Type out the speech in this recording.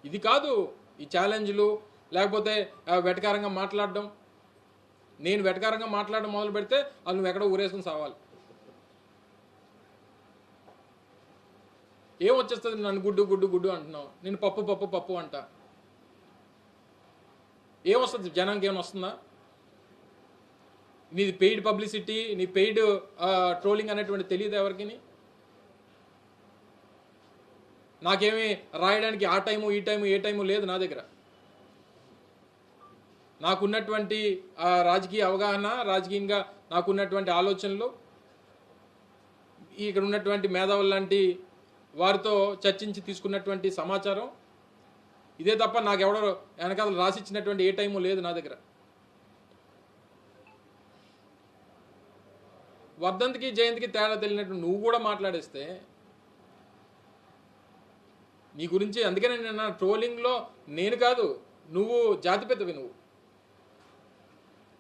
ఇది కాదు ఈ ఛాలెంజ్లు, లేకపోతే వెటకారంగా మాట్లాడడం. నేను వెటకారంగా మాట్లాడడం మొదలు పెడితే అది నువ్వు ఎక్కడో ఊరేసుకుని సావాలి. ఏం వచ్చేస్తుంది? నన్ను గుడ్డు గుడ్డు గుడ్డు అంటున్నావు, నేను పప్పు పప్పు పప్పు అంట. ఏమొస్తుంది? జనానికి ఏమైనా వస్తుందా? నీది పెయిడ్ పబ్లిసిటీ, నీ పెయిడ్ ట్రోలింగ్ అనేటువంటి తెలియదు ఎవరికి. నాకేమీ రాయడానికి ఆ టైము ఈ టైము ఏ టైము లేదు నా దగ్గర. నాకున్నటువంటి రాజకీయ అవగాహన, రాజకీయంగా నాకున్నటువంటి ఆలోచనలు, ఇక్కడ ఉన్నటువంటి మేధావులు లాంటి వారితో చర్చించి తీసుకున్నటువంటి సమాచారం ఇదే తప్ప నాకెవడో వెనకాల రాసిచ్చినటువంటి ఏ టైము లేదు నా దగ్గర. వర్ధంతికి జయంతికి తేడా తెలియనట్టు నువ్వు కూడా మాట్లాడేస్తే నీ గురించి. అందుకనే నిన్న ట్రోలింగ్లో నేను కాదు, నువ్వు జాతిపితవి. నువ్వు